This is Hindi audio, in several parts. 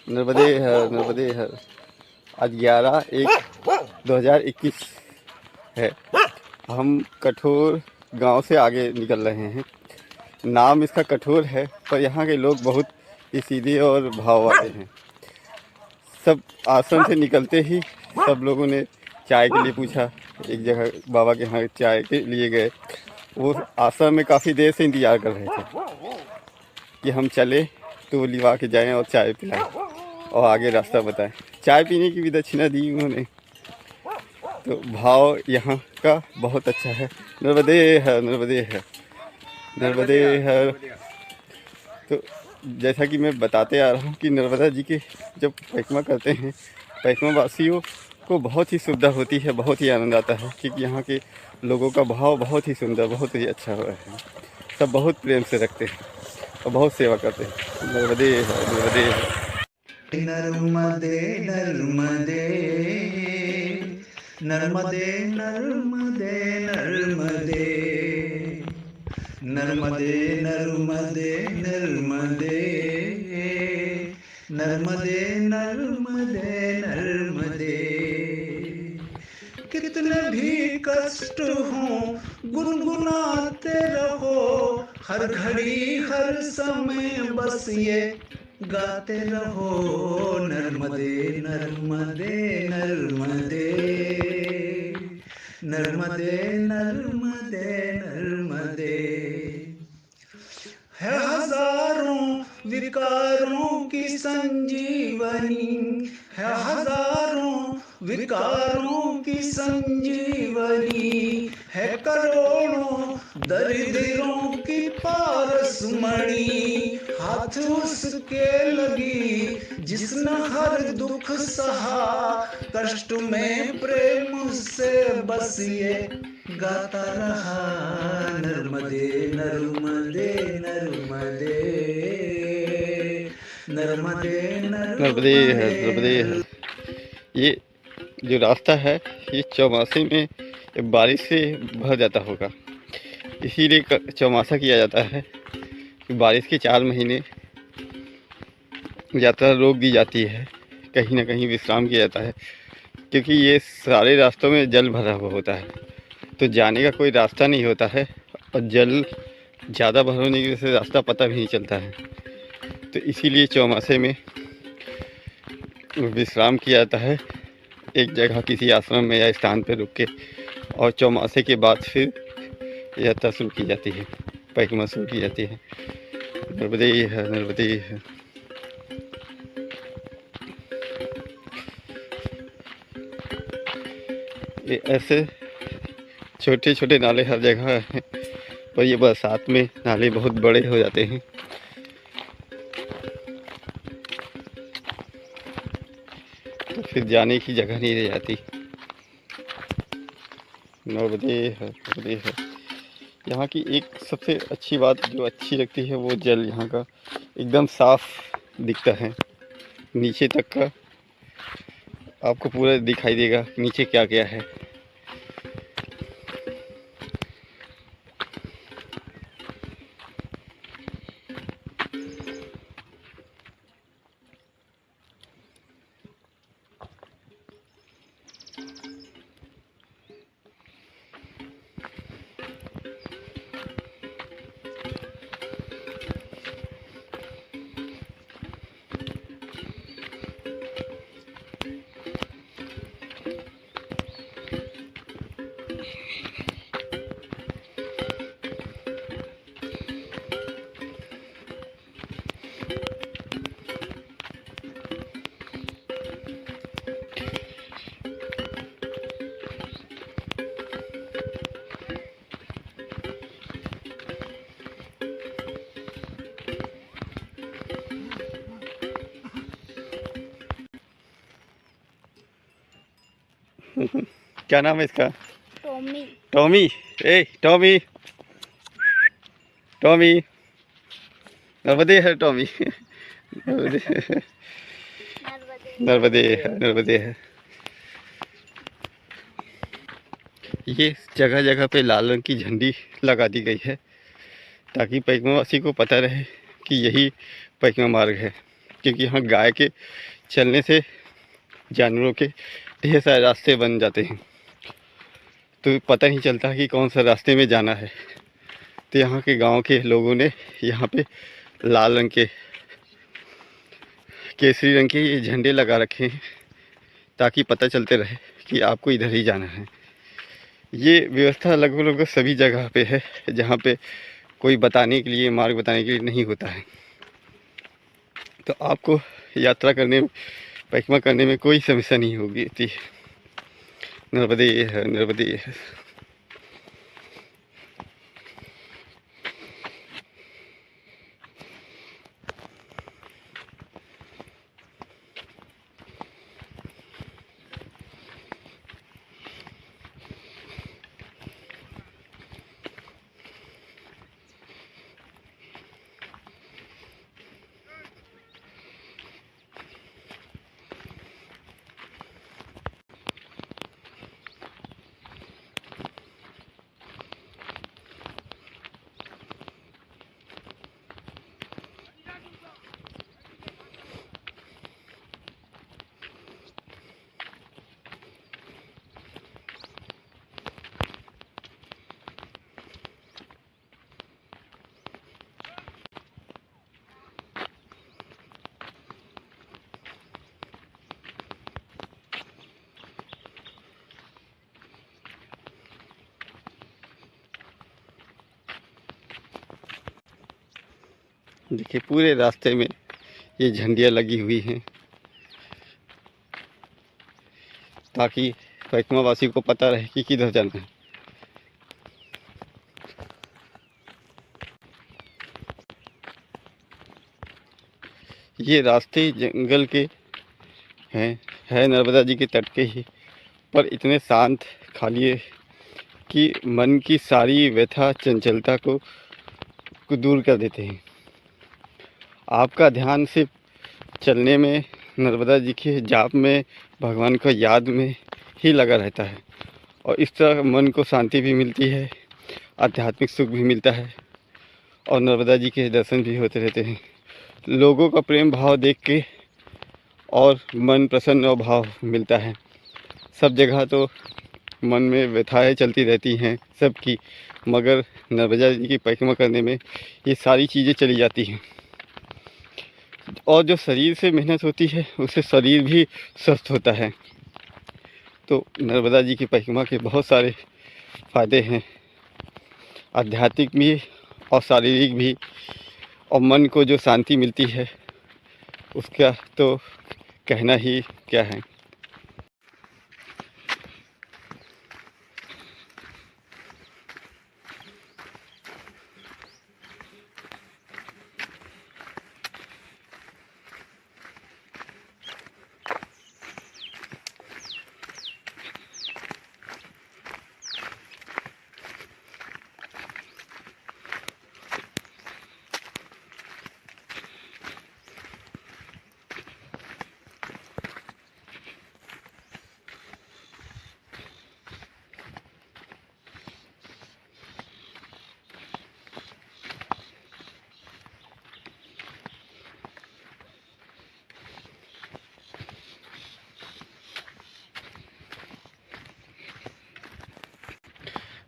नर्मदे हर, नर्मदे हर। आज 11/1/2021 है। हम कठोर गांव से आगे निकल रहे हैं। नाम इसका कठोर है, पर यहाँ के लोग बहुत ही सीधे और भाव वाले हैं। सब आश्रम से निकलते ही सब लोगों ने चाय के लिए पूछा। एक जगह बाबा के यहाँ चाय के लिए गए। वो आश्रम में काफ़ी देर से इंतज़ार कर रहे थे कि हम चले तो वो लिवा के जाएं और चाय पिलाएं और आगे रास्ता बताएं। चाय पीने की भी दक्षिणा दी उन्होंने। तो भाव यहाँ का बहुत अच्छा है। नर्मदे हर, नर्मदे हर, नर्मदे हर। तो जैसा कि मैं बताते आ रहा हूँ कि नर्मदा जी के जब परिक्रमा करते हैं, परिक्रमा वासियों को बहुत ही सुविधा होती है, बहुत ही आनंद आता है, क्योंकि यहाँ के लोगों का भाव बहुत ही सुंदर, बहुत ही अच्छा है। सब बहुत प्रेम से रखते हैं और बहुत सेवा करते हैं। नर्मदे हर, नर्मदे हर। नर्मदे नर्मदे नर्मदे नर्मदे नर्मदे नर्मदे नर्मदे नर्मदे नर्मदे नर्मदे नर्मदे। कितने भी कष्ट हो गुनगुनाते रहो, हर घड़ी हर समय बस ये गाते रहो। नर्मदे नर्मदे नर्मदे नर्मदे नर्मदे नर्मदे। है हजारों विकारों की संजीवनी, है हजारों विकारों की संजीवनी, है करोड़ों दरिद्रों की पारसमणि। हाथ उसके लगी जिसने हर दुख सहा, कष्ट में प्रेम से बस ये गाता रहा। नर्मदे नर्मदे नर्मदे नर्मदे नर्मदे हर, नर्मदे नर्मदे। हर। ये जो रास्ता है ये चौमासे में बारिश से भर जाता होगा, इसीलिए चौमासा किया जाता है कि बारिश के 4 महीने यात्रा रोक दी जाती है, कहीं ना कहीं विश्राम किया जाता है, क्योंकि ये सारे रास्तों में जल भरा हुआ होता है, तो जाने का कोई रास्ता नहीं होता है और जल ज़्यादा भर होने की वजह से रास्ता पता भी नहीं चलता है। तो इसीलिए चौमासे में विश्राम किया जाता है एक जगह किसी आश्रम में या स्थान पर रुक के, और चौमासे के बाद फिर यात्रा शुरू की जाती है, परिक्रमा शुरू की जाती है। नर्मदे है, नर्मदे है। ये ऐसे छोटे छोटे नाले हर जगह हैं, पर ये बरसात में नाले बहुत बड़े हो जाते हैं। तो फिर जाने की जगह नहीं रह जाती। नर्मदे है, नर्मदे है। यहाँ की एक सबसे अच्छी बात जो अच्छी लगती है वो जल यहाँ का एकदम साफ दिखता है, नीचे तक का आपको पूरा दिखाई देगा नीचे क्या क्या है। क्या नाम है इसका? टॉमी। टॉमी। ए टॉमी, टॉमी। नर्मदे है टॉमी। नर्मदे है, नर्मदे है, नर्मदे है। ये जगह जगह पे लाल रंग की झंडी लगा दी गई है ताकि परिक्रमावासी को पता रहे कि यही परिक्रमा मार्ग है। क्योंकि यहाँ गाय के चलने से जानवरों के ढेर सारे रास्ते बन जाते हैं, तो पता नहीं चलता कि कौन सा रास्ते में जाना है। तो यहाँ के गांव के लोगों ने यहाँ पे लाल रंग के, केसरी रंग के ये झंडे लगा रखे हैं ताकि पता चलते रहे कि आपको इधर ही जाना है। ये व्यवस्था लगभग लगभग सभी जगह पे है जहाँ पे कोई बताने के लिए, मार्ग बताने के लिए नहीं होता है। तो आपको यात्रा करने में, परिक्रमा करने में कोई समस्या नहीं होगी थी। नर्मदे है, नर्मदे है। देखिए पूरे रास्ते में ये झंडियाँ लगी हुई हैं ताकि परिक्रमावासी को पता रहे कि किधर जाना है। ये रास्ते जंगल के हैं, है नर्मदा जी के तट के ही, पर इतने शांत, खाली है कि मन की सारी व्यथा, चंचलता को दूर कर देते हैं। आपका ध्यान सिर्फ चलने में, नर्मदा जी के जाप में, भगवान को याद में ही लगा रहता है और इस तरह मन को शांति भी मिलती है, आध्यात्मिक सुख भी मिलता है और नर्मदा जी के दर्शन भी होते रहते हैं। लोगों का प्रेम भाव देख के और मन प्रसन्न और भाव मिलता है। सब जगह तो मन में व्यथाएं चलती रहती हैं सबकी, मगर नर्मदा जी की परिक्रमा करने में ये सारी चीज़ें चली जाती हैं और जो शरीर से मेहनत होती है उससे शरीर भी स्वस्थ होता है। तो नर्मदा जी की परिक्रमा के बहुत सारे फ़ायदे हैं, आध्यात्मिक भी और शारीरिक भी, और मन को जो शांति मिलती है उसका तो कहना ही क्या है।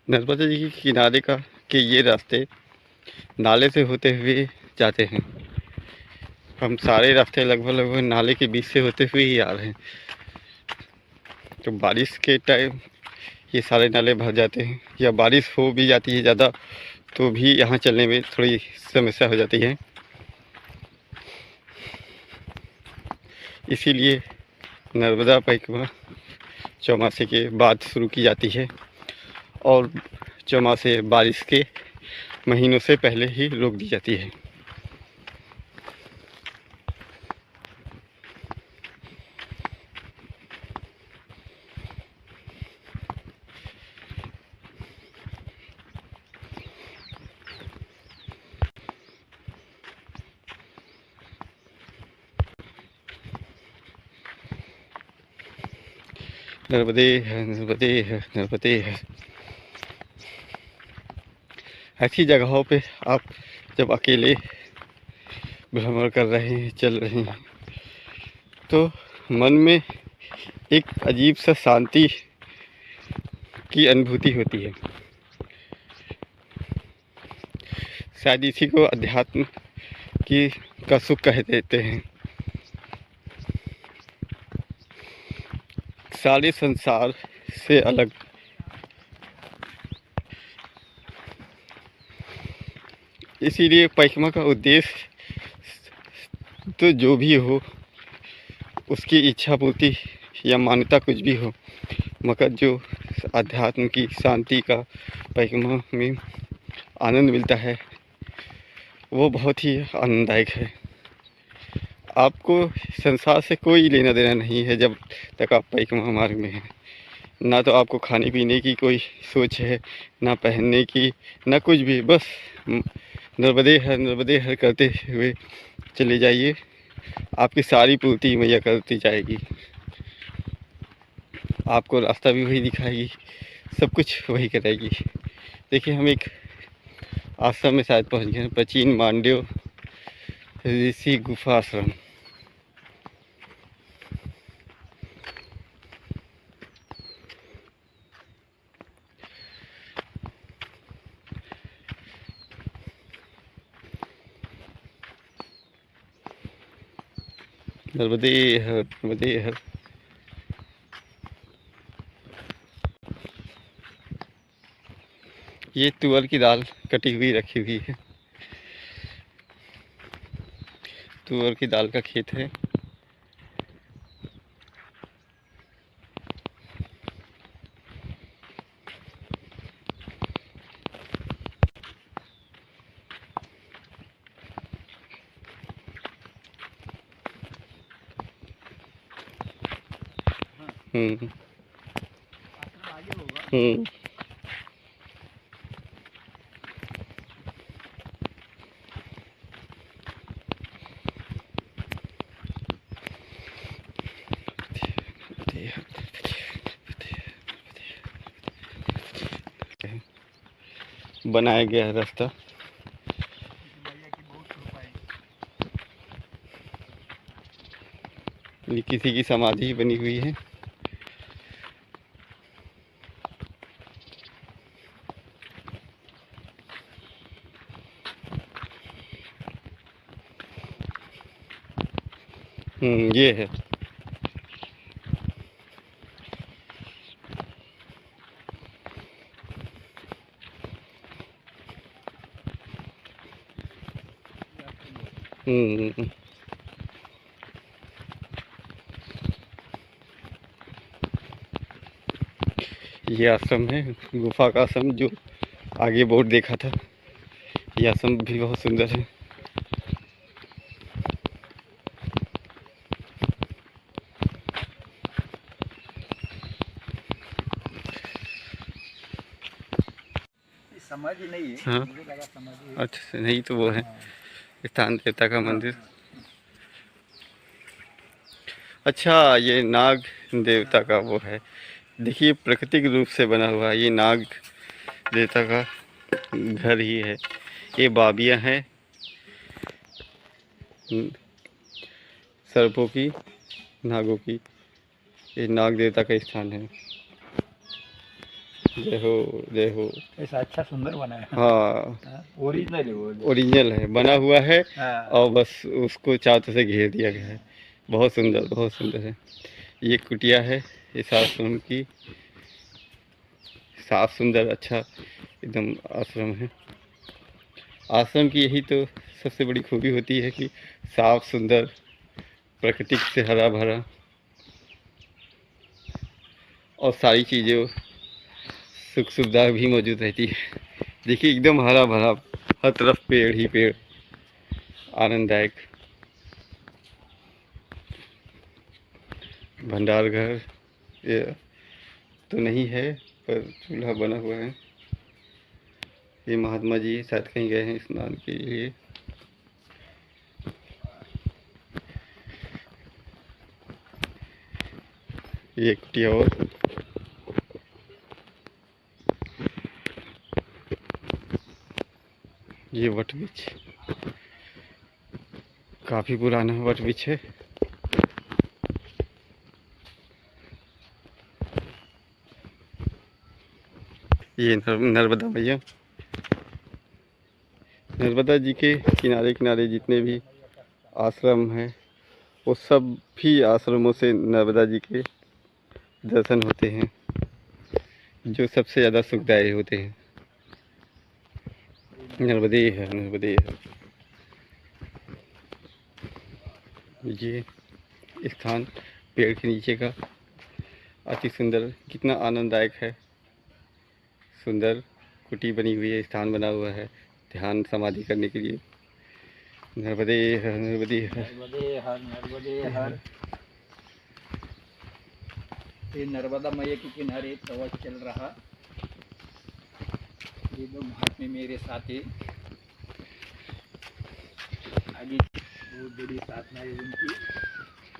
नर्मदा जी के किनारे का के ये रास्ते नाले से होते हुए जाते हैं। हम सारे रास्ते लगभग लगभग नाले के बीच से होते हुए ही आ रहे हैं। तो बारिश के टाइम ये सारे नाले भर जाते हैं, या बारिश हो भी जाती है ज़्यादा तो भी यहाँ चलने में थोड़ी समस्या हो जाती है। इसीलिए नर्मदा परिक्रमा चौमासे के बाद शुरू की जाती है और चौमासे बारिश के महीनों से पहले ही रोक दी जाती है। नर्मदे है, नर्मदे है, नर्मदे है। ऐसी जगहों पे आप जब अकेले भ्रमण कर रहे हैं, चल रहे हैं, तो मन में एक अजीब सा शांति की अनुभूति होती है। शायद इसी को अध्यात्म की का सुख कह देते हैं। सारे संसार से अलग, इसीलिए परिक्रमा का उद्देश्य तो जो भी हो, उसकी इच्छा पूर्ति या मान्यता कुछ भी हो, मगर जो अध्यात्म की शांति का परिक्रमा में आनंद मिलता है वो बहुत ही आनंददायक है। आपको संसार से कोई लेना देना नहीं है जब तक आप परिक्रमा मार्ग में हैं। ना तो आपको खाने पीने की कोई सोच है, ना पहनने की, ना कुछ भी। बस नर्मदे हर करते हुए चले जाइए, आपकी सारी पूर्ति मैया करती जाएगी। आपको रास्ता भी वही दिखाएगी, सब कुछ वही कराएगी। देखिए, हम एक आश्रम में शायद पहुंच गए, प्राचीन मांडव ऋषि गुफा आश्रम। नर्मदे हर। ये तुअर की दाल कटी हुई रखी हुई है, तुअर की दाल का खेत है। हम्म हम्म बनाया गया है रास्ता। ये किसी की समाधि बनी हुई है। ये है। ये आश्रम है, गुफा का आश्रम, जो आगे बोर्ड देखा था। ये आश्रम भी बहुत सुंदर है। समाधि नहीं है, हाँ, मुझे लगा समाधि है। अच्छा, नहीं तो वो है स्थान देवता का मंदिर। अच्छा, ये नाग देवता का वो है। देखिए, प्राकृतिक रूप से बना हुआ ये नाग देवता का घर ही है। ये बाबियाँ हैं सर्पों की, नागों की। ये नाग देवता का स्थान है। जय हो, जय हो। ऐसा अच्छा सुंदर बना है। हाँ, ओरिजिनल है वो। ओरिजिनल है, बना हुआ है। हाँ। और बस उसको चारों तरफ से घेर दिया गया है। बहुत सुंदर, बहुत सुंदर है। ये कुटिया है इस आश्रम की। साफ सुंदर अच्छा एकदम आश्रम है। आश्रम की यही तो सबसे बड़ी खूबी होती है कि साफ सुंदर, प्राकृतिक से हरा भरा, और सारी चीज़ें सुख सुविधा भी मौजूद रहती है। देखिए, एकदम हरा भरा, हर तरफ पेड़ ही पेड़, आनंददायक। भंडार घर ये तो नहीं है, पर चूल्हा बना हुआ है। ये महात्मा जी शायद कहीं गए हैं स्नान के लिए। ये कुटिया और ये वट वृक्ष। काफ़ी पुराना वट वृक्ष है। ये नर्मदा मैया, नर्मदा जी के किनारे किनारे जितने भी आश्रम हैं वो सब भी आश्रमों से नर्मदा जी के दर्शन होते हैं, जो सबसे ज़्यादा सुखदायी होते हैं। नर्मदे है, नर्मदे है। ये स्थान पेड़ के नीचे का अति सुंदर, कितना आनंददायक है। सुंदर कुटी बनी हुई है, स्थान बना हुआ है ध्यान समाधि करने के लिए। नर्मदे हर, नर्मदे हर, नर्मदे हर, नर्मदे हर। ये नर्मदा मैया के किनारे प्रवचन चल रहा। ये दो महात्मे मेरे साथ है, आगे बहुत बड़ी साधना है उनकी,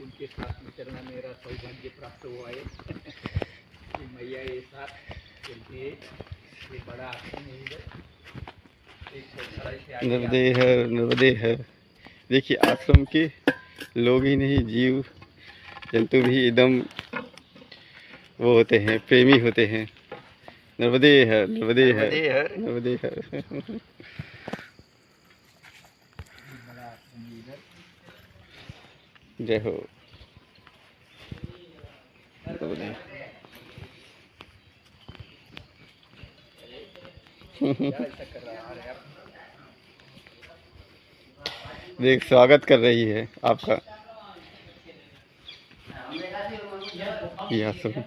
उनके साथ में चलना मेरा सौभाग्य प्राप्त हुआ है। ये मैया के साथ चलते ये बड़ा आश्रम है इधर, एक सौचालय से आगे नर्मदे हर, नर्मदे हर। देखिए आश्रम के लोग ही नहीं, जीव जंतु भी एकदम वो होते हैं, प्रेमी होते हैं। नर्मदे हर, नर्मदे हर, नर्मदे हर। नर्मदे हर। बड़ा आश्रम है इधर। जय हो। नर्मदे। क्या ऐसा कर रहा है यार? देख स्वागत कर रही है आपका। ये आश्रम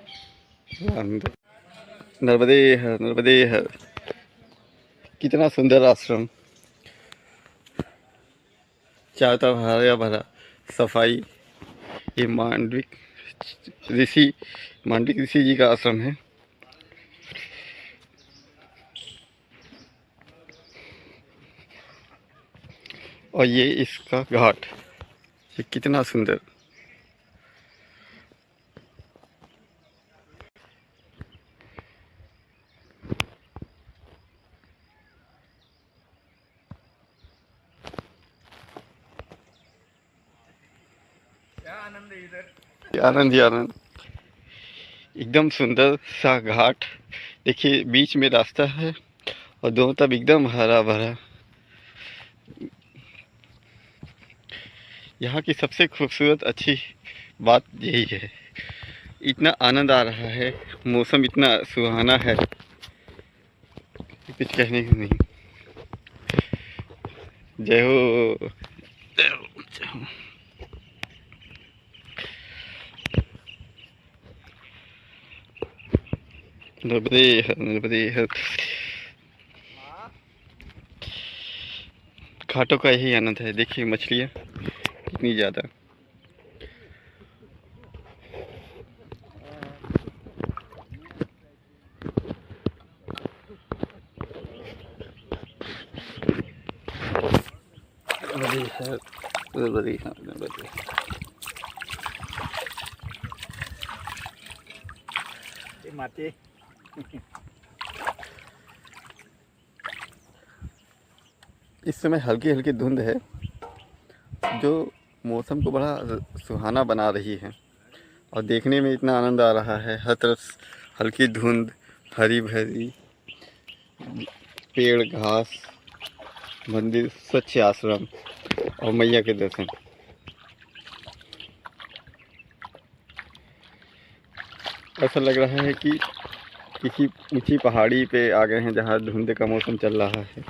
अंदर। नर्मदे हर, नर्मदे हर। कितना सुंदर आश्रम, चारों तरफ हरा भरा, सफाई। ये मांडविक ऋषि जी का आश्रम है। और ये इसका घाट, ये कितना सुंदर। क्या आनंद है इधर। ये आनंद ही आनंद, एकदम सुंदर सा घाट। देखिए बीच में रास्ता है और दोनों तरफ एकदम हरा भरा। यहाँ की सबसे खूबसूरत अच्छी बात यही है, इतना आनंद आ रहा है, मौसम इतना सुहाना है, कुछ कहने को नहीं। जय हो, जय हो, जय हो। नर्मदे हर, नर्मदे हर। घाटों का यही आनंद है। देखिए मछलियाँ कितनी ज़्यादा। नर्मदे हर, नर्मदे हर, नर्मदे हर। ये माते इस समय हल्की हल्की धुंध है, जो मौसम को बड़ा सुहाना बना रही है और देखने में इतना आनंद आ रहा है। हर तरफ हल्की धुंध, हरी भरी पेड़, घास, मंदिर, स्वच्छ आश्रम और मैया के दर्शन। ऐसा लग रहा है कि किसी ऊंची पहाड़ी पे आ गए हैं जहाँ धुंध का मौसम चल रहा है।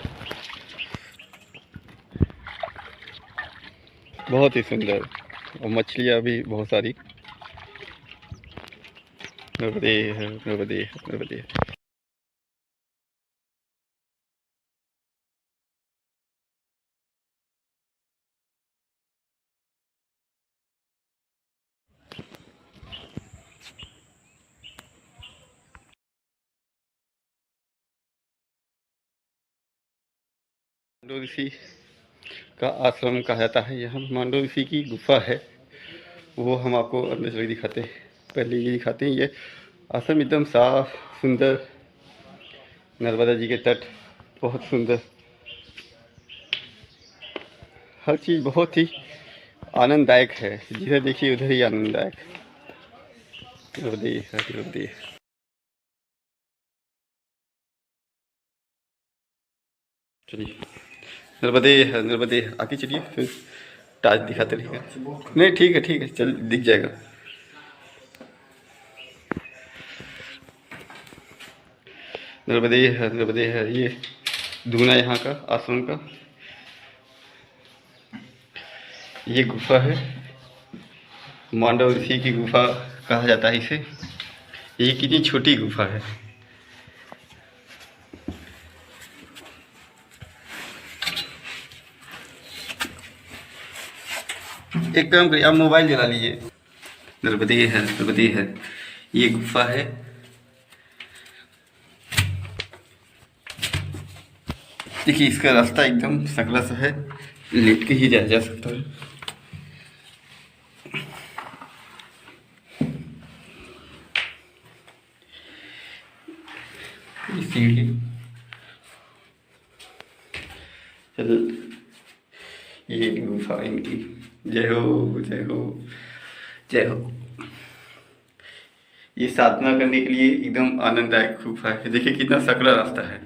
बहुत ही सुंदर, और मछलियाँ भी बहुत सारी। नर्मदे हर, नर्मदे हर, नर्मदे हर। मांडू ऋषि का आश्रम कहा जाता है। यहाँ मांडू ऋषि की गुफा है, वो हम आपको अंदर चल के दिखाते हैं। पहले ये दिखाते हैं, ये आश्रम एकदम साफ सुंदर, नर्मदा जी के तट, बहुत सुंदर, हर चीज़ बहुत ही आनंददायक है, जिधर देखिए उधर ही आनंददायक है। नर्मदे हर नर्मदे। चलिए नर्मदे हर नर्मदे, आगे चलिए फिर टाज दिखाते रहेगा। नहीं ठीक है चल दिख जाएगा। नर्मदे हर नर्मदे हर, ये धूना यहाँ का आश्रम का। ये गुफा है, मांडव ऋषि की गुफा कहा जाता है इसे। ये कितनी छोटी गुफा है। एक काम करिए, आप मोबाइल जला लीजिए। नर्मदे है, ये गुफा है। देखिए इसका रास्ता एकदम सकरा सा है, लेट के ही जाया जा सकता है। ये सीढ़ी, चल ये गुफा इनकी। जय हो जय हो जय हो। ये साधना करने के लिए एकदम आनंददायक गुफा है। देखिए कितना सकरा रास्ता है।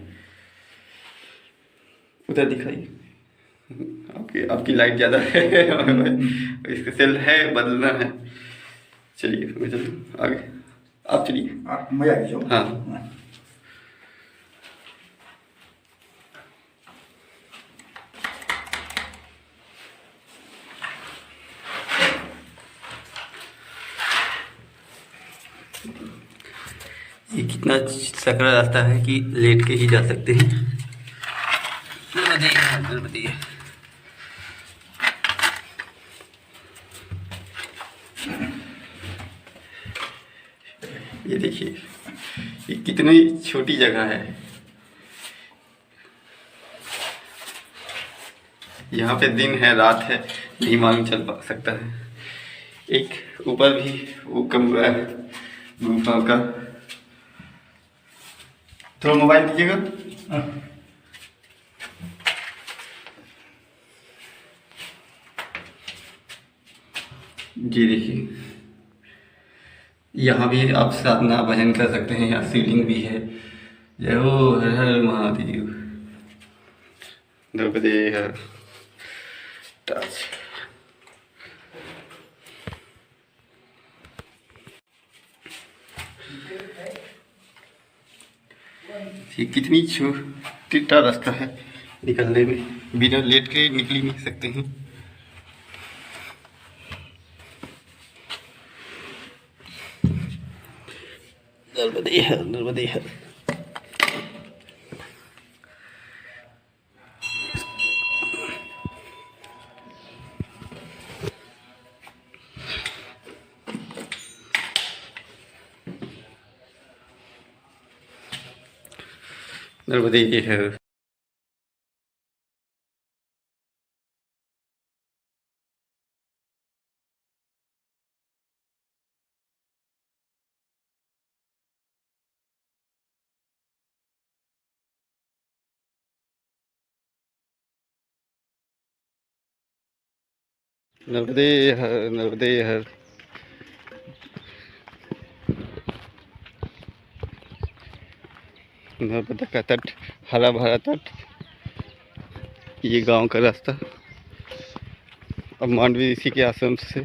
उधर दिखाइए, आपकी लाइट ज़्यादा है इसका सेल है, बदलना है। चलिए मैं चलता हूँ आगे, आप चलिए। मजा आ गया। हाँ ये कितना सकरा रास्ता है कि लेट के ही जा सकते हैं। नर्मदे। ये देखिए ये कितनी छोटी जगह है। यहाँ पे दिन है रात है नहीं मालूम चल सकता है। एक ऊपर भी वो कमरा है गुफा का। थोड़ा मोबाइल दीजिएगा। जी देखिए यहाँ भी आप साधना भजन कर सकते हैं। यहाँ शिवलिंग भी है। जय हो हर हर महादेव। नर्मदे हर टाच। ये कितनी छोटा रास्ता है निकलने में, बिना लेट के निकल ही नहीं सकते हैं। नर्मदे हर नर्मदे हर। नर्मदे हर। नर्मदे हर नर्मदे हर। नर्मदा का तट, हरा भरा तट। ये गांव का रास्ता। अब मांडवी ऋषि के आश्रम से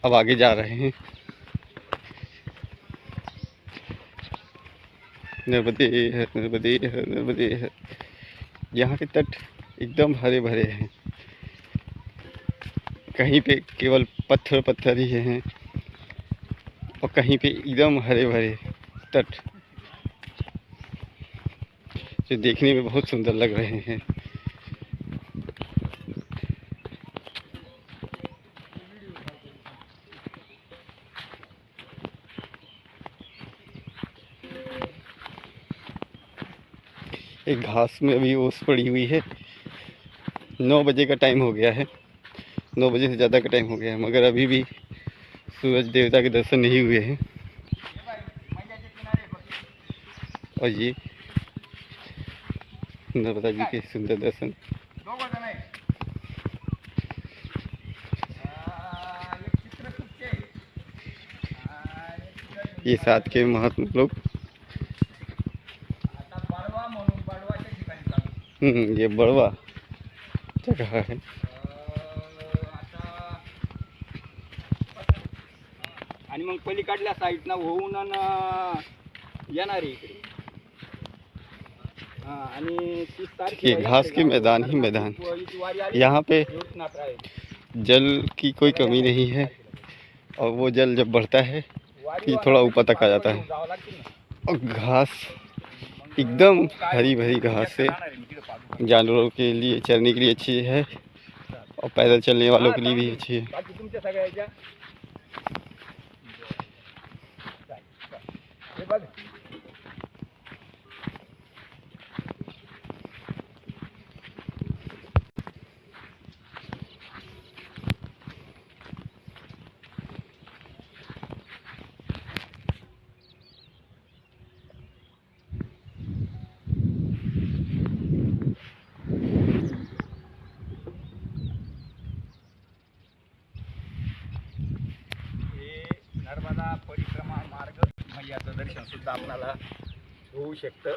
अब आगे जा रहे हैं। नर्मदे हर नर्मदे हर नर्मदे हर। यहाँ के तट एकदम हरे भरे हैं। कहीं पे केवल पत्थर पत्थर ही हैं और कहीं पे एकदम हरे भरे तट जो देखने में बहुत सुंदर लग रहे हैं। एक घास में अभी ओस पड़ी हुई है। 9 बजे का टाइम हो गया है। 9 बजे से ज़्यादा का टाइम हो गया है, मगर अभी भी सूरज देवता के दर्शन नहीं हुए हैं। और ये नर्मदा जी के सुंदर दर्शन। ये साथ के महात्मा लोग। आता बडवा म्हणून बडवाच्या ठिकाणी चालू. ये बड़वा जगह है। आता आणि मग पलीकडल्या साईडनं होऊन येणार आहे इकडे. हां आणि 30 ये तारखेला घास के मैदान ही मैदान। यहाँ पे जल की कोई कमी नहीं है और वो जल जब बढ़ता है कि थोड़ा ऊपर तक आ जाता है और घास एकदम हरी भरी घास से जानवरों के लिए चरने के लिए अच्छी है और पैदल चलने वालों के लिए भी अच्छी है। बाकी तुमच्या सगळ्याच्या हे बघ नर्मदा परिक्रमा मार्ग मैयाचं दर्शन सुद्धा आपल्याला होऊ शकतं.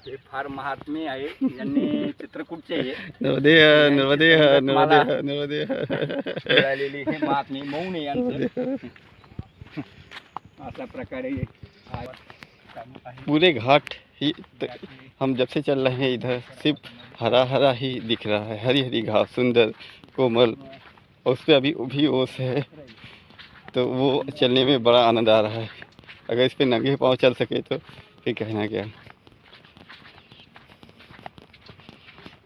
हे फार महात्म्य आहे. यांनी चित्रकूटचे आहे नर्मदे नर्मदे नर्मदे नर्मदे मिळालेली हे महात्म्य मौन आहे यांचं. अशा प्रकारे चालू आहे. पूरे घाट ही हम जब से चल रहे हैं इधर सिर्फ हरा हरा ही दिख रहा है, हरी हरी घास सुंदर कोमल और उस पर अभी भी ओस है तो वो चलने में बड़ा आनंद आ रहा है। अगर इस पे नंगे पाँव चल सके तो फिर कहना क्या।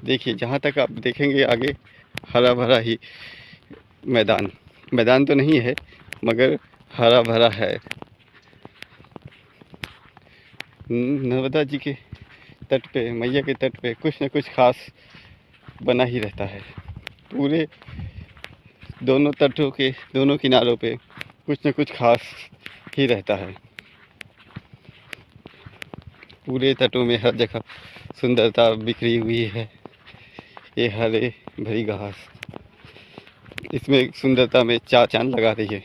देखिए जहाँ तक आप देखेंगे आगे हरा भरा ही मैदान, मैदान तो नहीं है मगर हरा भरा है। नर्मदा जी के तट पे, मैया के तट पे कुछ न कुछ खास बना ही रहता है। पूरे दोनों तटों के दोनों किनारों पे कुछ न कुछ खास ही रहता है। पूरे तटों में हर जगह सुंदरता बिखरी हुई है। ये हरे भरी घास इसमें सुंदरता में चार चांद लगा रही है।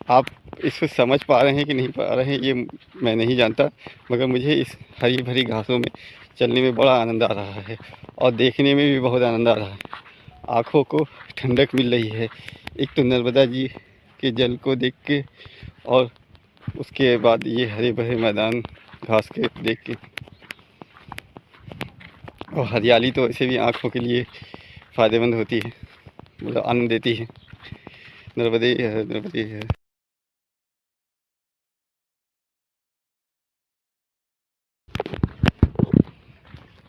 आप इसको समझ पा रहे हैं कि नहीं पा रहे हैं ये मैं नहीं जानता, मगर मुझे इस हरी भरी घासों में चलने में बड़ा आनंद आ रहा है और देखने में भी बहुत आनंद आ रहा है। आँखों को ठंडक मिल रही है। एक तो नर्मदा जी के जल को देख के और उसके बाद ये हरे भरे मैदान घास के देख के, और हरियाली तो ऐसे भी आँखों के लिए फ़ायदेमंद होती है, मतलब आनंद देती है। नर्मदे है नर्मदे है।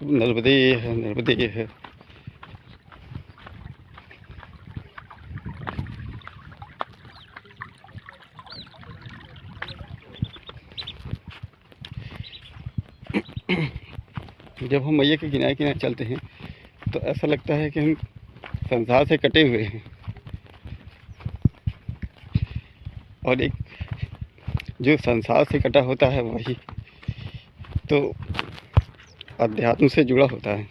नर्मदे है नर्मदे है। जब हम मैया के किनारे किनारे चलते हैं तो ऐसा लगता है कि हम संसार से कटे हुए हैं और एक जो संसार से कटा होता है वही तो अध्यात्म से जुड़ा होता है।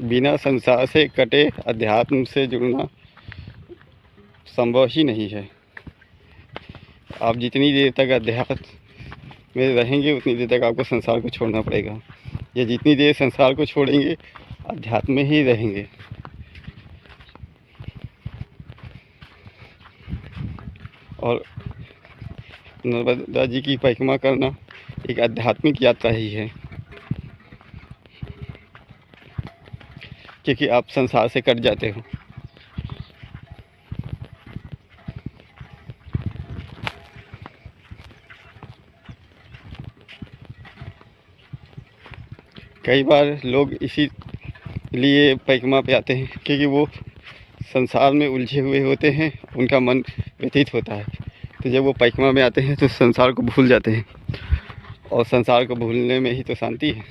बिना संसार से कटे अध्यात्म से जुड़ना संभव ही नहीं है। आप जितनी देर तक अध्यात्म में रहेंगे उतनी देर तक आपको संसार को छोड़ना पड़ेगा, या जितनी देर संसार को छोड़ेंगे अध्यात्म में ही रहेंगे। और नर्मदा जी की परिक्रमा करना एक आध्यात्मिक यात्रा ही है, क्योंकि आप संसार से कट जाते हो। कई बार लोग इसी लिए परिक्रमा पे आते हैं क्योंकि वो संसार में उलझे हुए होते हैं, उनका मन व्यथित होता है। तो जब वो परिक्रमा में आते हैं तो संसार को भूल जाते हैं और संसार को भूलने में ही तो शांति है।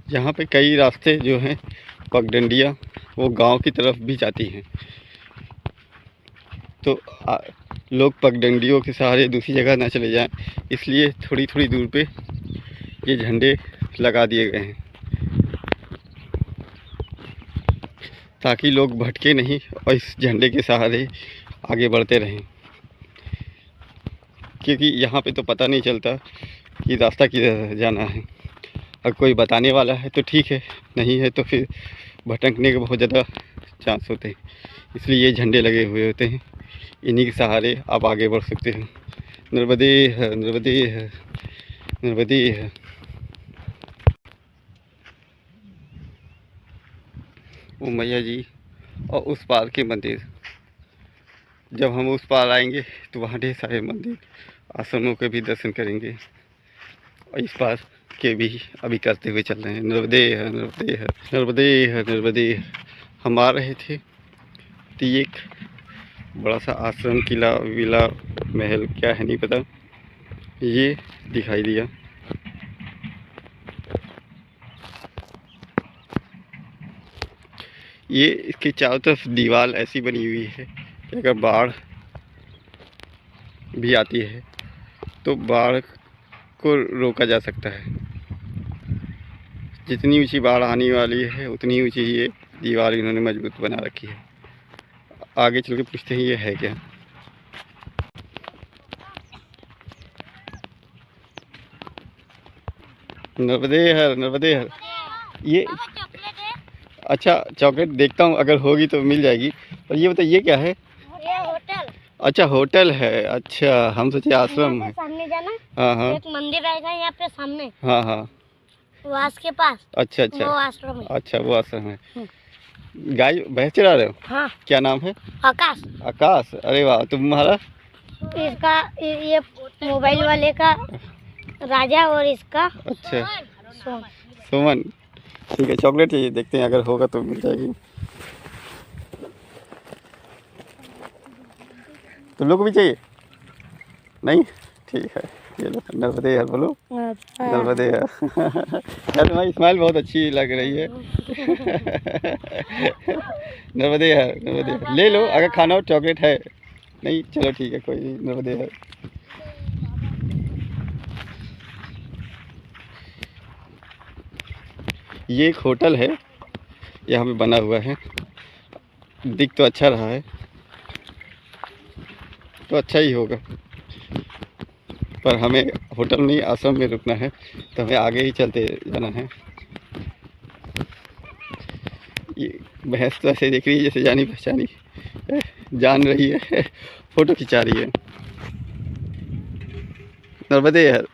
यहाँ पे कई रास्ते जो हैं पगडंडियाँ वो गांव की तरफ भी जाती हैं। तो लोग पगडंडियों के सहारे दूसरी जगह ना चले जाएं, इसलिए थोड़ी थोड़ी दूर पे ये झंडे लगा दिए गए हैं ताकि लोग भटके नहीं और इस झंडे के सहारे आगे बढ़ते रहें, क्योंकि यहाँ पे तो पता नहीं चलता कि रास्ता किधर जाना है। अगर कोई बताने वाला है तो ठीक है, नहीं है तो फिर भटकने के बहुत ज़्यादा चांस होते हैं। इसलिए ये झंडे लगे हुए होते हैं, इन्हीं के सहारे आप आगे बढ़ सकते हैं। नर्मदे है, नर्मदे है, नर्मदे है। वो मैया जी और उस पार के मंदिर, जब हम उस पार आएंगे तो वहाँ ढेर सारे मंदिर आश्रमों के भी दर्शन करेंगे और इस पार के भी अभी करते हुए चल रहे हैं। नर्मदे है, नर्मदे है, नर्मदे है, नर्मदे है। हम आ रहे थे तो एक बड़ा सा आश्रम, किला विला महल क्या है नहीं पता, ये दिखाई दिया। ये इसके चारों तरफ दीवार ऐसी बनी हुई है कि अगर बाढ़ भी आती है तो बाढ़ को रोका जा सकता है। जितनी ऊंची बाढ़ आने वाली है उतनी ऊंची ये दीवार इन्होंने मजबूत बना रखी है। आगे चल के पूछते हैं ये है क्या। नर्मदे हर, नर्मदे हर। ये अच्छा चॉकलेट देखता हूँ, अगर होगी तो मिल जाएगी। और ये बताइए क्या है? ये होटल। अच्छा होटल है। अच्छा हम सोचे आश्रम है। सामने जाना, हाँ हाँ एक मंदिर आएगा यहाँ पे सामने, हाँ हाँ। वास के पास। अच्छा वो अच्छा आश्रम है। अच्छा वो आश्रम है। गाय भैंस चरा रहे हो? हाँ। क्या नाम है? आकाश। आकाश। अरे वाह, तुम्हारा? इसका ये मोबाइल वाले का राजा और इसका अच्छा सोन। सुमन। ठीक है, चॉकलेट चाहिए, देखते हैं अगर होगा तो मिल जाएगी। तुम लोग को भी चाहिए? नहीं, ठीक है। ये लो, नर्मदे हर बोलो। नर्मदे हर। यार तुम्हारी स्माइल बहुत अच्छी लग रही है। नर्मदे हर, नर्मदे हर। ले लो अगर खाना हो, चॉकलेट है। नहीं चलो ठीक है, कोई नहीं। नर्मदे हर। ये एक होटल है, यहाँ पे बना हुआ है। दिख तो अच्छा रहा है, तो अच्छा ही होगा, पर हमें होटल नहीं आश्रम में रुकना है, तो हमें आगे ही चलते जाना है। ये भैंस तो ऐसे देख रही है जैसे जानी पहचानी जान रही है, फोटो खिंचा रही है। नर्मदे हर।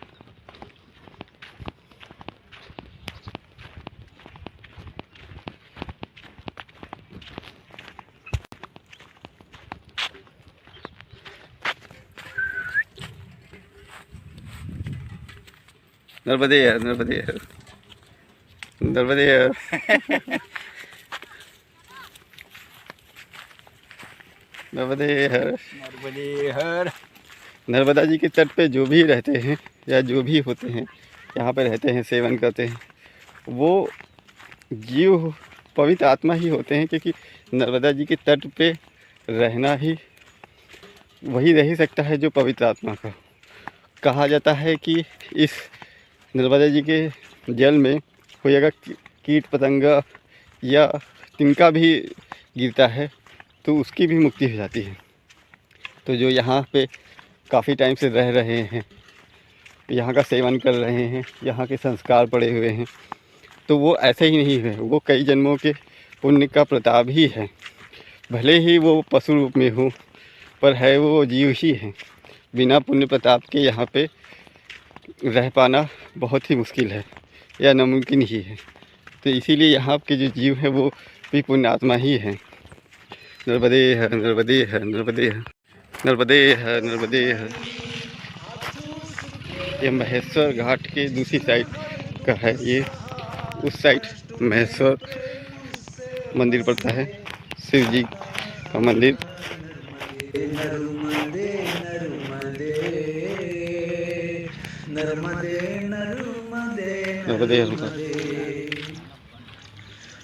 नर्मदे हर, नर्मदे हर, नर्मदे हर। नर्मदे हर। नर्मदे हर। नर्मदा जी के तट पे जो भी रहते हैं या जो भी होते हैं, यहाँ पे रहते हैं, सेवन करते हैं, वो जीव पवित्र आत्मा ही होते हैं, क्योंकि नर्मदा जी के तट पे रहना ही वही रह ही सकता है जो पवित्र आत्मा का। कहा जाता है कि इस नर्मदा जी के जल में कोई अगर कीट पतंगा या तिनका भी गिरता है तो उसकी भी मुक्ति हो जाती है। तो जो यहाँ पे काफ़ी टाइम से रह रहे हैं, यहाँ का सेवन कर रहे हैं, यहाँ के संस्कार पड़े हुए हैं, तो वो ऐसे ही नहीं है, वो कई जन्मों के पुण्य का प्रताप ही है। भले ही वो पशु रूप में हो, पर है वो जीव ही है। बिना पुण्य प्रताप के यहाँ पे रह पाना बहुत ही मुश्किल है या नामुमकिन ही है। तो इसीलिए यहाँ के जो जीव हैं वो भी पुण्य आत्मा ही है। नर्मदे है, नर्मदे है, नर्मदे है, नर्मदे है, नर्मदे है। ये महेश्वर घाट के दूसरी साइड का है। ये उस साइड महेश्वर मंदिर पड़ता है, शिव जी का मंदिर। नर्मदे नर्मदे नर्मदे नर्मदे नर्मदे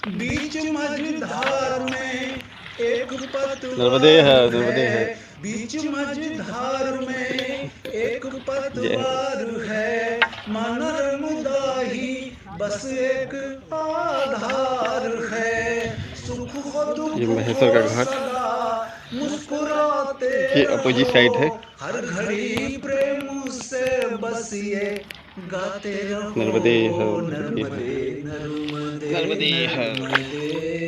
बीच मझधार में एक पतवार नर्मदे है, नर्मदे है। बीच मझधार में एक पतवार है, मनर मुदाही बस एक आधार है, सुख हो दुख ये महेश्वर का हो घाट, सदा मुस्कुराते ये अपोजिट साइड है। हर घड़ी प्रेम से बसिए गाते रहो नर्मदे हर नर्मदे नर्मदे नर्मदे हर,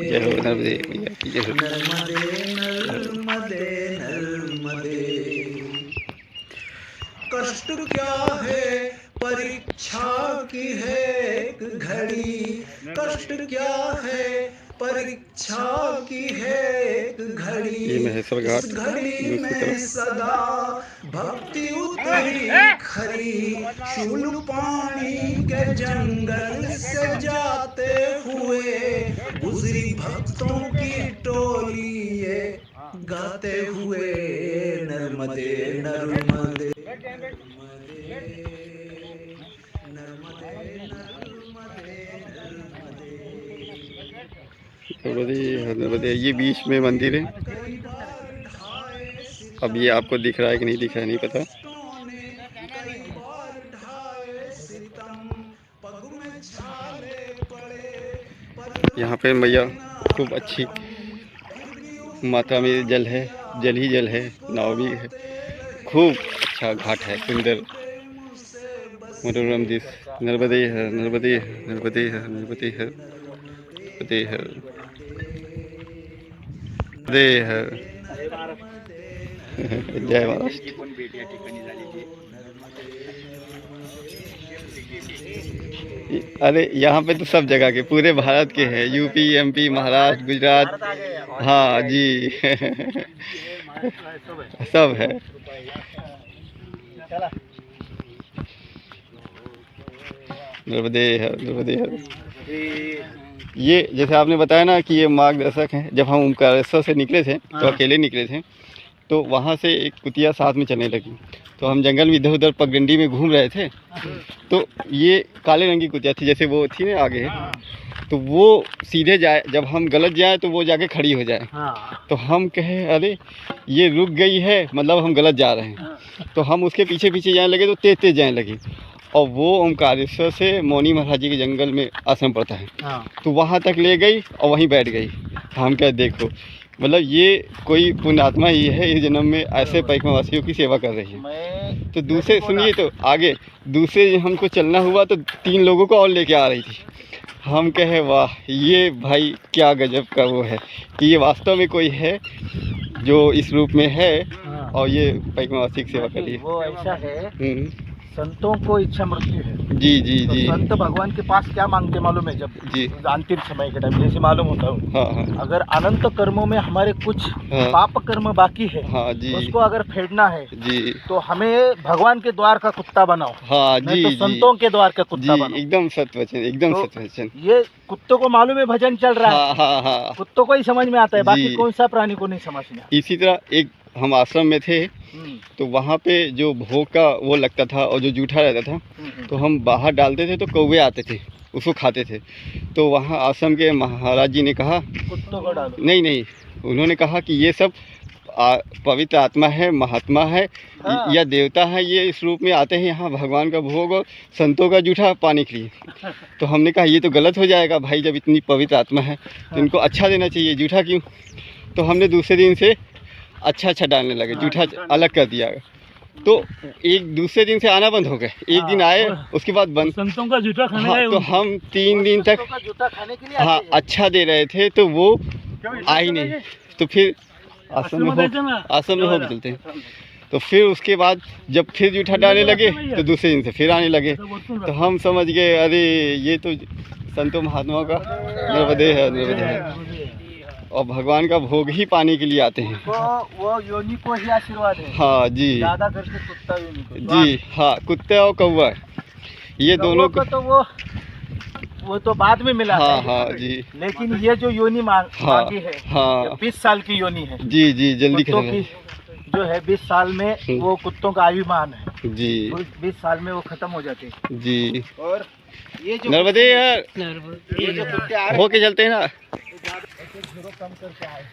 जय हो नर्मदे मैया की जय हो। नर्मदे नर्मदे नर्मदे। कष्ट क्या है परीक्षा की है एक घड़ी, कष्ट क्या है परीक्षा की है एक घड़ी, ये महेश्वर घाट इस घड़ी दूसरी में तरफ। सदा भक्ति उतरी खरी, शूल पानी के जंगल से जाते हुए गुजरी भक्तों की टोली ये गाते हुए नर्मदे नर्मदे नर्मदे हर नर्मदे। ये बीच में मंदिर है। अब ये आपको दिख रहा है कि नहीं दिख रहा है नहीं पता। यहाँ पे मैया खूब अच्छी मात्रा में जल है, जल ही जल है, नाव भी है, खूब अच्छा घाट है, सुंदर मनोरम दृश्य। नर्मदे हर नर्मदे हर नर्मदे हर नर्मदे हर नर्मदे हर नर्मदे हर। जय महाराष्ट्र। पण भेट या ठिकाणी झालेली आहे। अरे यहाँ पे तो सब जगह के, पूरे भारत के हैं, यूपी एमपी महाराष्ट्र गुजरात। हाँ जी सब है। नर्मदे हर नर्मदे हर। ये जैसे आपने बताया ना कि ये मार्गदर्शक हैं। जब हम ओमकारेश्वर से निकले थे तो अकेले निकले थे, तो वहाँ से एक कुतिया साथ में चलने लगी, तो हम जंगल में इधर उधर पगडंडी में घूम रहे थे, तो ये काले रंग की कुतिया थी, जैसे वो थी ना आगे, तो वो सीधे जाए, जब हम गलत जाए तो वो जाके खड़ी हो जाए। तो हम कहे अरे ये रुक गई है, मतलब हम गलत जा रहे हैं, तो हम उसके पीछे पीछे जाने लगे, तो तेज तेज जाने लगी, और वो ओमकारेश्वर से मौनी महाराज जी के जंगल में आश्रम पड़ता है, तो वहाँ तक ले गई और वहीं बैठ गई। हम क्या देखो, मतलब ये कोई पुण्यात्मा ही है, इस जन्म में ऐसे पैकमावासियों की सेवा कर रही है। तो दूसरे सुनिए, तो आगे दूसरे हमको चलना हुआ तो 3 लोगों को और लेके आ रही थी। हम कहे वाह, ये भाई क्या गजब का वो है कि ये वास्तव में कोई है जो इस रूप में है और ये पैकमावासी की सेवा कर रही है। वो ऐसा है, संतों को इच्छा मृत्यु है। जी जी तो जी। संत भगवान के पास क्या मांगते मालूम है? जब जी। अंतिम समय के टाइम जैसे मालूम होता है, हाँ हाँ अगर अनंत कर्मों में हमारे कुछ हाँ। पाप कर्म बाकी है, हाँ जी उसको अगर फेडना है जी। तो हमें भगवान के द्वार का कुत्ता बनाओ, हाँ नहीं जी तो जी संतों के द्वार का कुत्ता जी, बनाओ। एकदम सत्य वचन, एकदम तो सत्य वचन। ये कुत्तों को मालूम है भजन चल रहा है, हाँ हाँ हाँ। कुत्तों को ही समझ में आता है, बाकी जी। कौन सा प्राणी को नहीं समझ में आता। इसी तरह एक हम आश्रम में थे, तो वहाँ पे जो भोग का वो लगता था और जो जूठा रहता था, तो हम बाहर डालते थे तो कौवे आते थे, उसको खाते थे। तो वहाँ आश्रम के महाराज जी ने कहा कुत्तों को डालो। नहीं, उन्होंने कहा कि ये सब पवित्र आत्मा है, महात्मा है, हाँ। या देवता है, ये इस रूप में आते हैं यहाँ भगवान का भोग और संतों का जूठा पाने के लिए। तो हमने कहा ये तो गलत हो जाएगा भाई, जब इतनी पवित्र आत्मा है तो इनको अच्छा देना चाहिए, जूठा क्यों? तो हमने दूसरे दिन से अच्छा डालने लगे, जूठा अलग कर दिया। तो एक दूसरे दिन से आना बंद हो गए, एक दिन आए उसके बाद बंद। संतों का जूठा खाने हाँ, तो हम 3 दिन तक जूठा खाने के लिए हाँ अच्छा दे रहे थे, तो वो आ ही नहीं। तो फिर आश्रम में हो चलते हैं। तो फिर उसके बाद जब फिर जूठा डालने लगे तो दूसरे दिन से फिर आने लगे। तो हम समझ गए अरे ये तो संतों महात्माओं का नर्मदे है, और भगवान का भोग ही पाने के लिए आते हैं। वो योनि को ही आशीर्वाद है। हाँ जी, ज्यादा करके कुत्ता योनि को। जी हाँ, कुत्ते और कौवा ये दोनों को तो वो तो बाद में मिला हाँ है। हाँ जी। लेकिन ये जो योनि मांगी है, हाँ 20 साल की योनि है। जी जी, जल्दी कुत्तों करें की जो है 20 साल में वो कुत्तों का आयुमान है जी। 20 साल में वो खत्म हो जाते हैं। जी। और ये जो नर्मदे यार ये जो कुत्ते आ रहे होके चलते हैं ना। हैं कम करके आए।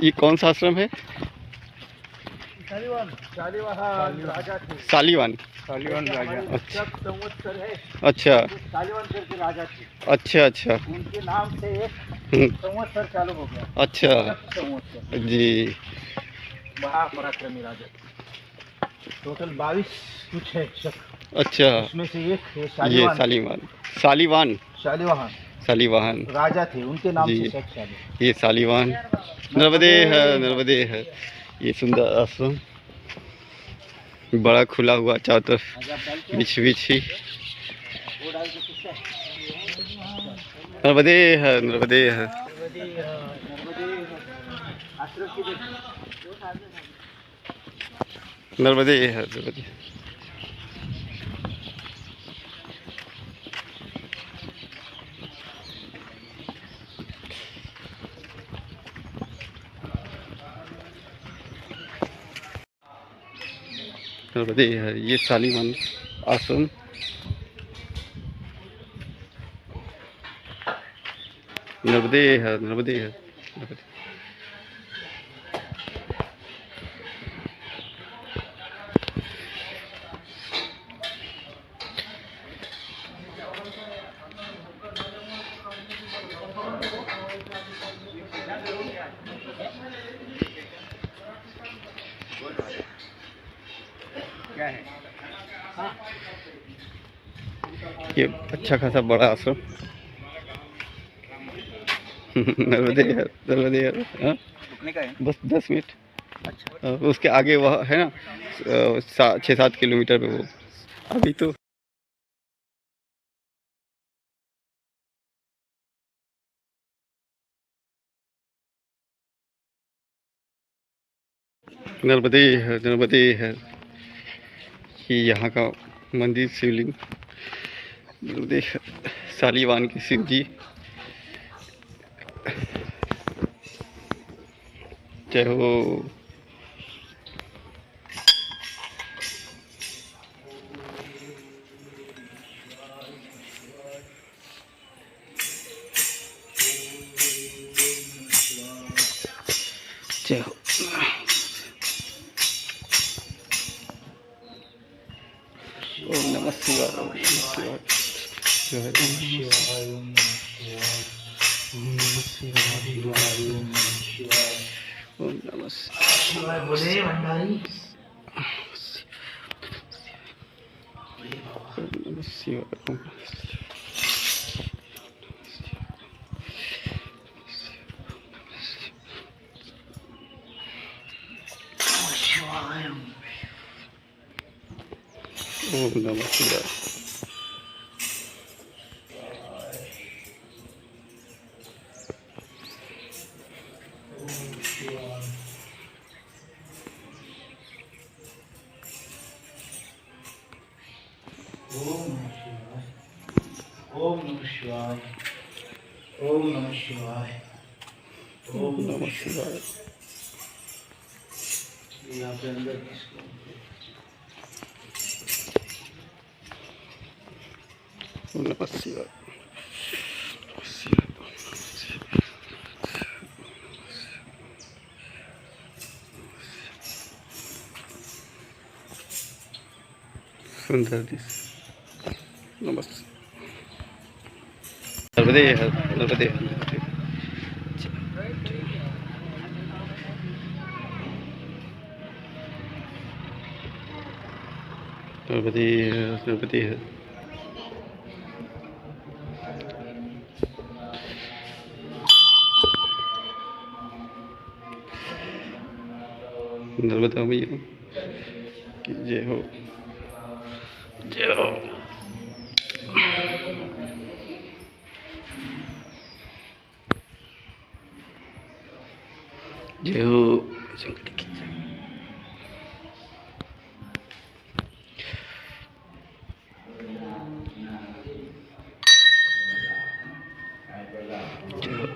ये कौन सा आश्रम है? शालीवाहन राजा थे। सालीवान। अच्छा संवत्सर है, अच्छा शालीवान करके राजा थे, अच्छा अच्छा। उनके नाम से एक हम्म, संवत्सर चालू हो गया। अच्छा संवत्सर जी। महापराक्रमी राजा थे। टोटल 22 कुछ है शक, अच्छा उसमें से एक है ये शालीवान। सालीवान सालीवान शालीवाहन सालीवान राजा थे, उनके नाम जी। से शक शाली। ये सालीवान। नर्मदे है। ये सुंदर आश्रम बड़ा खुला हुआ चारों तरफ बिछ ही। नर्मदे है। आश्रम की नर्मदे है। नर्मदे है। ये सालीवान आश्रम नर्मदे है। क्या है? ये अच्छा खासा बड़ा आश्रम नर्मदे है। हाँ? रुकने का है? बस 10 मिनट। उसके आगे वह है ना 6-7 किलोमीटर पे वो अभी तो नर्मदे है। कि यहाँ का मंदिर शिवलिंग नर्मदे है। सालीवान की शिव जी जय हो। जय हो। ओम नमः शिवाय। ओम नमः शिवाय। जय ओम शिवाय। ओम नमः शिवाय। ओम नमः शिवाय। बोले भंडारी। ओम नमः शिवाय। ओम नमः शिवाय। ओम नमः शिवाय। ओम नमः शिवाय। ओम नमः शिवाय। यहाँ पे अंदर किसको ओम नमः शिवाय। सुंदर दृश्य। नमस्ते। नर्मदे है। नर्मदे है। नर्मदे है। नर्मदे है। नर्मदा मैया की जय हो। जय हो। जय हो शंकर की जय। जय हो।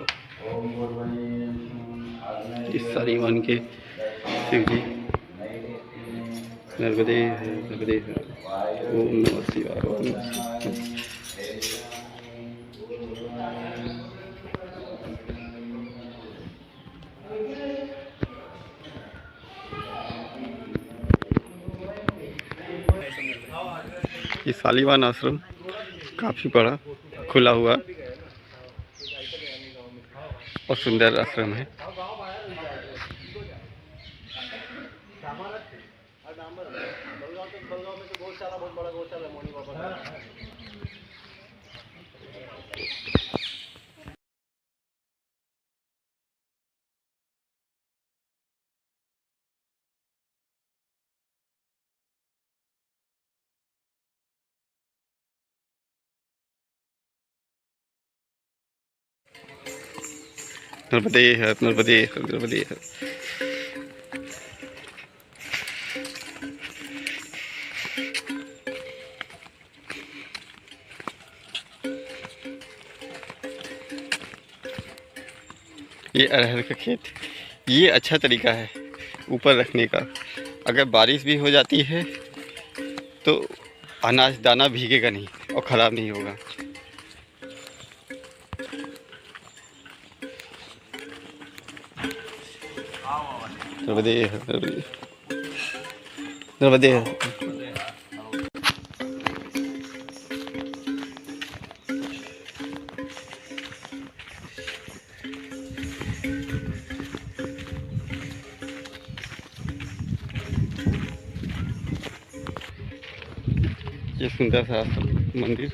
इस सालीवान के शिव जी नर्मदे है। नर्मदे है। ओम नमः शिवाय। ओम नमः शिवाय। ये शालीवान आश्रम काफ़ी बड़ा खुला हुआ और सुंदर आश्रम है। नर्मदे हर नर्मदे हर नर्मदे हर। ये अरहर का खेत, ये अच्छा तरीका है ऊपर रखने का। अगर बारिश भी हो जाती है तो अनाज दाना भीगेगा नहीं और ख़राब नहीं होगा। नर्मदे नर्मदे नर्मदे। ये सुंदर सा मंदिर।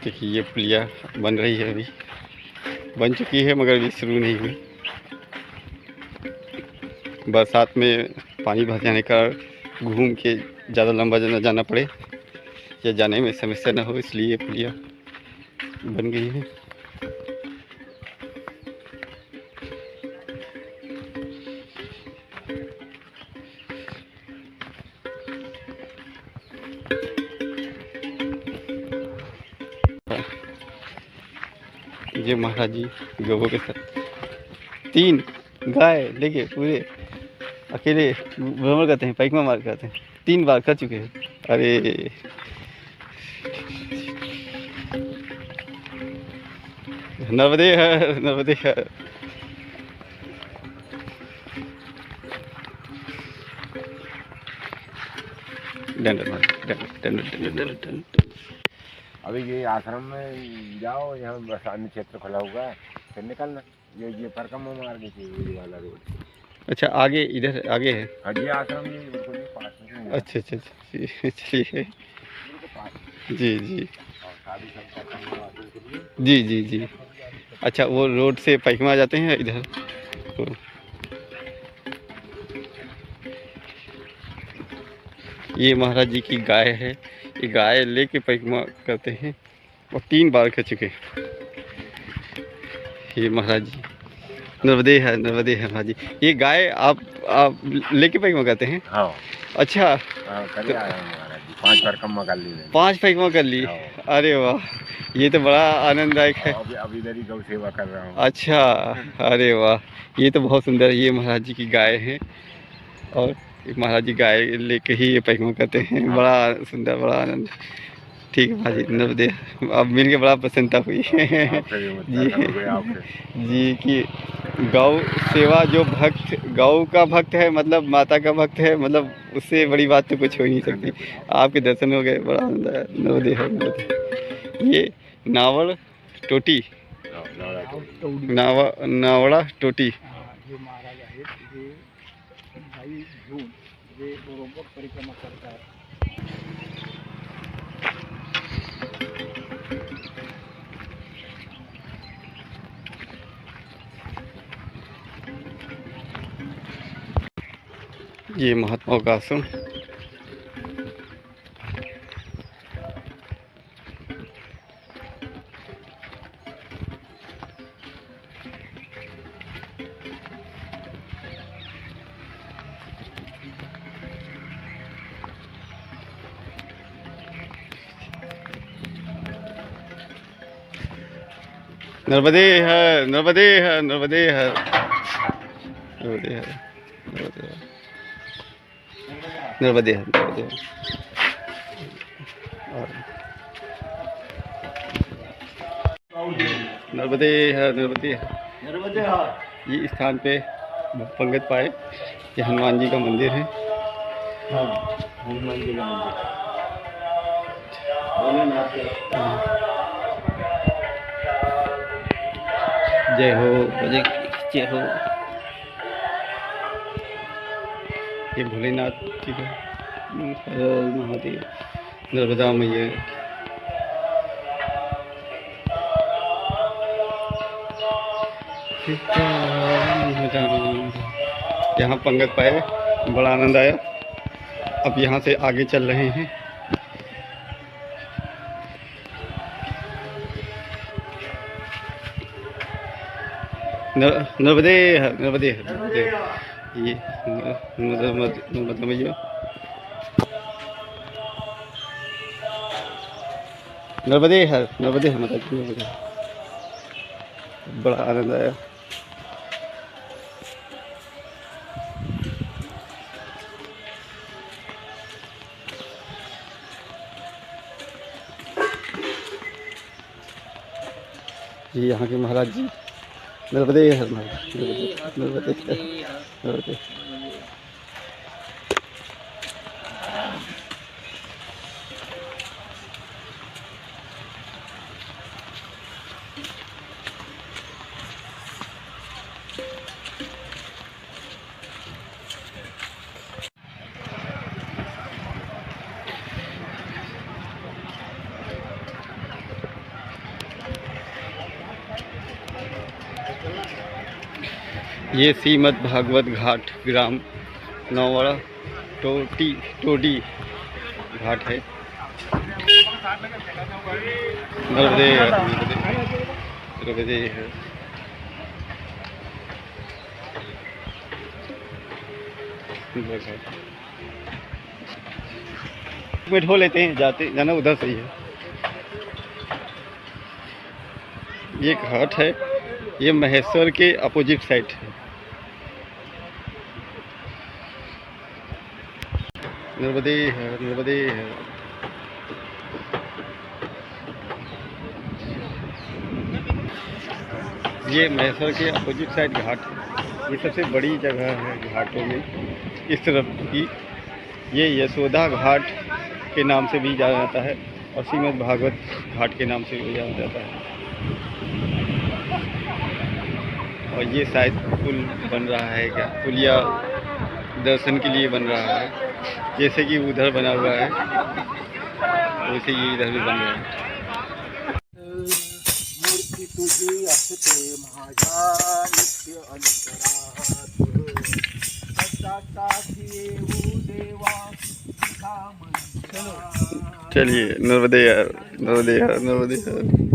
देखिए ये पुलिया बन रही है, अभी बन चुकी है मगर अभी शुरू नहीं हुई। बरसात में पानी भर जाने का घूम के ज़्यादा लंबा न जाना पड़े या जाने में समस्या न हो, इसलिए पुलिया बन गई है। ये महाराज जी गौों के साथ 3 गाय लेके पूरे अकेले भ्रमण करते हैं, पैकमा मार करते हैं। 3 बार कर चुके हैं। अरे नर्मदे है नर्मदे है। अभी ये आश्रम में जाओ, यहाँ बस अन्य क्षेत्र खुला हुआ है, फिर निकलना। ये परकमा मार्ग की वाला रोड। अच्छा आगे इधर आगे है। हाँ ये आश्रम ये बिल्कुल ही पास में। अच्छा अच्छा अच्छा चलिए जी जी जी जी जी। अच्छा वो रोड से पैकमा जाते हैं इधर। तो ये महाराज जी की गाय है, ये गाय लेके पैकमा करते हैं और 3 बार कर चुके। ये महाराज जी नर्मदे है महाराज जी। ये गाय आप लेके पैकमा करते हैं? हाँ अच्छा कर लिया महाराज जी, 5 परकमा कर ली। 5 पैकमा कर ली। अरे वाह, ये तो बड़ा आनंददायक है। अब इधर ही गौ सेवा कर रहा हूँ। अच्छा अरे वाह, ये तो बहुत सुंदर। ये महाराज जी की गाय है और महाराज जी गाय लेके ही ये पैकमा करते हैं। बड़ा सुंदर, बड़ा आनंद। ठीक है भाजी नर्मदे। अब मिल के बड़ा प्रसन्नता हुई जी जी कि गौ सेवा जो भक्त गौ का भक्त है, मतलब माता का भक्त है, मतलब उससे बड़ी बात तो कुछ हो ही नहीं सकती। आपके दर्शन हो गए, बड़ा आनंद आया। नर्मदे है नर्मदे। ये नावड़ टोटी नावड़ा टोटी। जे महाराज आहेत जे गाई घेऊन जे बरोबर परिक्रमा करतात। ये महात्माओं का आश्रम। नर्मदे हर, नर्मदे हर, नर्मदे हर, नर्मदे हर, नर्मदे हर, नर्मदे हर, नर्मदे हर। और नर्मदे हर, नर्मदे हर। नर्मदे हर। ये स्थान पे पंगत पाए, ये हनुमान जी का मंदिर है। हाँ, हनुमान जी का मंदिर। भोलेनाथ का। जय हो बजरंग, जय हो। ये भोलेनाथ जी का हर महादेव, नर्मदा मैया। यहाँ पंगत पाए, बड़ा आनंद आया। अब यहाँ से आगे चल रहे हैं। नर्मदे हर, नर्मदे हर, नर्मदे हर। ये नर्मदा मैया, नर्मदे हर, नर्मदे हर, माता जी नर्मदे हर। बड़ा आनंद आया। ये यहाँ के महाराज जी, नर्मदे हर, नर्मदे, नर्मदे हर, नर्मदे। ये श्रीमद् भागवत घाट ग्राम नौवाड़ा टोडी घाट है। नर्मदे हर, नर्मदे हर। में ढो लेते हैं, जाते जाना उधर से ही है। ये घाट है, ये महेश्वर के अपोजिट साइड है। नर्मदे हर, नर्मदे हर। ये महेश्वर के अपोजिट साइड घाट है। ये सबसे बड़ी जगह है घाटों में इस तरफ की। ये यशोदा घाट के नाम से भी जाना जाता है और श्रीमद् भागवत घाट के नाम से भी जाना जाता है। और ये शायद पुल बन रहा है, क्या पुलिया दर्शन के लिए बन रहा है। जैसे कि उधर बना हुआ है वैसे ये इधर भी बन रहा है। मूर्ती तुझी असते माझ्या नित्य अंतरात, कशासाठी येऊ देवा तुझा मंदिरात। चलिए, नर्मदे हर, नर्मदे हर, नर्मदे हर।